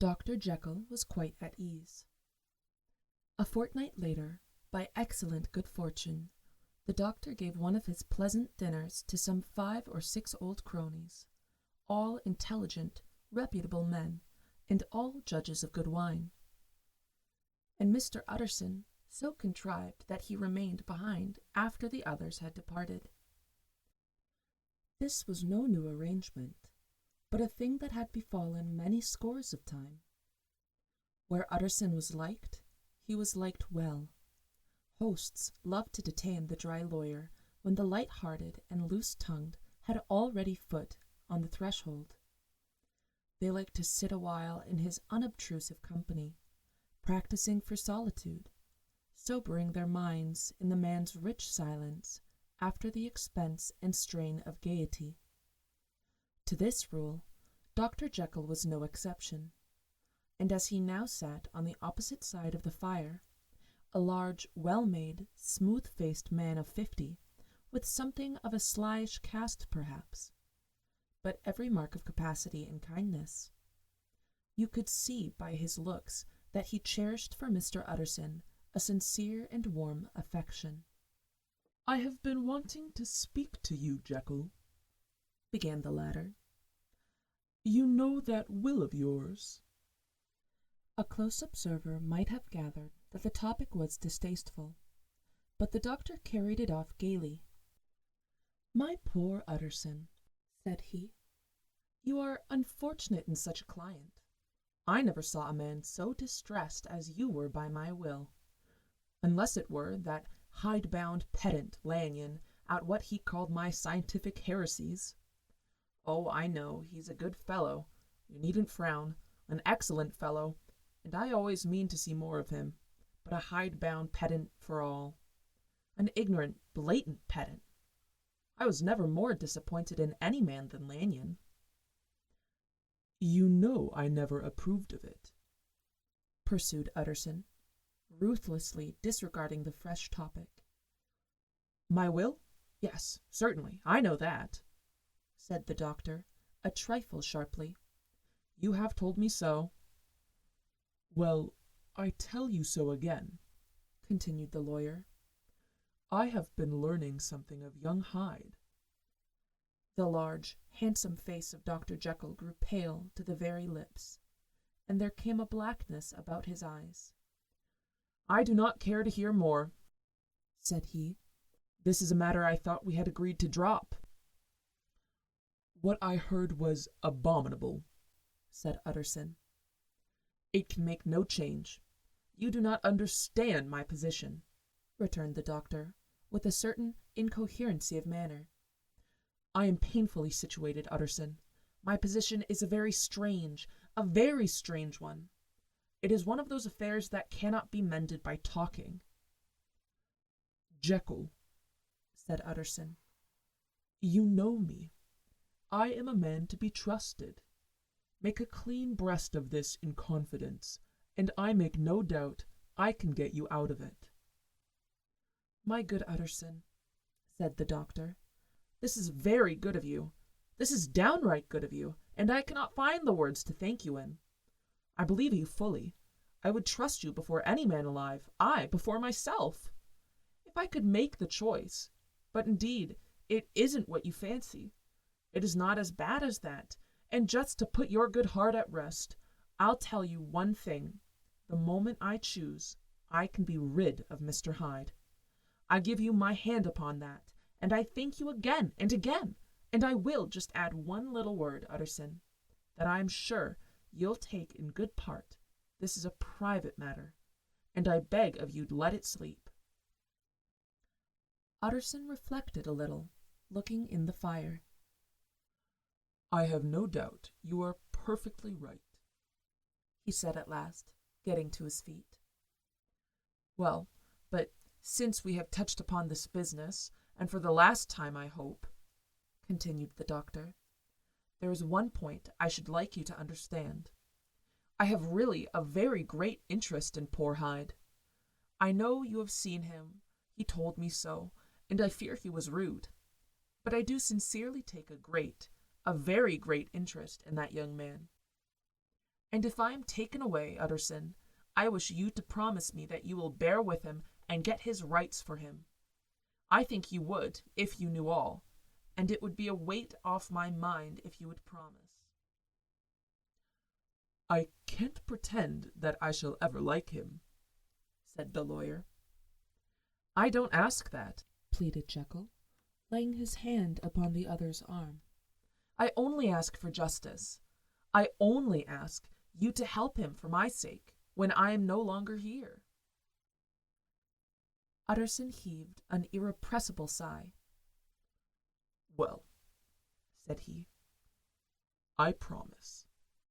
Dr. Jekyll was quite at ease. A fortnight later, by excellent good fortune, the doctor gave one of his pleasant dinners to some 5 or 6 old cronies, all intelligent, reputable men, and all judges of good wine. And Mr. Utterson so contrived that he remained behind after the others had departed. This was no new arrangement, but a thing that had befallen many scores of time. Where Utterson was liked, he was liked well. Hosts loved to detain the dry lawyer when the light-hearted and loose-tongued had already foot on the threshold. They liked to sit awhile in his unobtrusive company, practicing for solitude, sobering their minds in the man's rich silence after the expense and strain of gaiety. To this rule, Dr. Jekyll was no exception, and as he now sat on the opposite side of the fire, a large, well-made, smooth-faced man of 50, with something of a slyish cast perhaps, but every mark of capacity and kindness, you could see by his looks that he cherished for Mr. Utterson a sincere and warm affection. "I have been wanting to speak to you, Jekyll," began the latter. "You know that will of yours?" A close observer might have gathered that the topic was distasteful, but the doctor carried it off gaily. "My poor Utterson," said he, "you are unfortunate in such a client. I never saw a man so distressed as you were by my will, unless it were that hide-bound pedant Lanyon at what he called my scientific heresies. Oh, I know, he's a good fellow, you needn't frown, an excellent fellow, and I always mean to see more of him, but a hide-bound pedant for all. An ignorant, blatant pedant. I was never more disappointed in any man than Lanyon." "You know I never approved of it," pursued Utterson, ruthlessly disregarding the fresh topic. "My will? Yes, certainly, I know that," said the doctor, a trifle sharply. "You have told me so." "Well, I tell you so again," continued the lawyer. "I have been learning something of young Hyde." The large, handsome face of Dr. Jekyll grew pale to the very lips, and there came a blackness about his eyes. "I do not care to hear more," said he. "This is a matter I thought we had agreed to drop." "What I heard was abominable," said Utterson. "It can make no change. You do not understand my position," returned the doctor, with a certain incoherency of manner. "I am painfully situated, Utterson. My position is a very strange one. It is one of those affairs that cannot be mended by talking." "Jekyll," said Utterson, "you know me. I am a man to be trusted. Make a clean breast of this in confidence, and I make no doubt I can get you out of it." "My good Utterson," said the doctor, "this is very good of you. This is downright good of you, and I cannot find the words to thank you in. I believe you fully. I would trust you before any man alive, aye, before myself, if I could make the choice. But indeed, it isn't what you fancy. It is not as bad as that, and just to put your good heart at rest, I'll tell you one thing. The moment I choose, I can be rid of Mr. Hyde. I give you my hand upon that, and I thank you again and again, and I will just add one little word, Utterson, that I am sure you'll take in good part. This is a private matter, and I beg of you to let it sleep." Utterson reflected a little, looking in the fire. "I have no doubt you are perfectly right," he said at last, getting to his feet. "Well, but since we have touched upon this business, and for the last time, I hope," continued the doctor, "there is one point I should like you to understand. I have really a very great interest in poor Hyde. I know you have seen him, he told me so, and I fear he was rude, but I do sincerely take a very great interest in that young man. And if I am taken away, Utterson, I wish you to promise me that you will bear with him and get his rights for him. I think you would, if you knew all, and it would be a weight off my mind if you would promise. I can't pretend that I shall ever like him, said the lawyer. I don't ask that, pleaded Jekyll, laying his hand upon the other's arm. I only ask for justice. I only ask you to help him for my sake when I am no longer here. Utterson heaved an irrepressible sigh. Well, said he, I promise.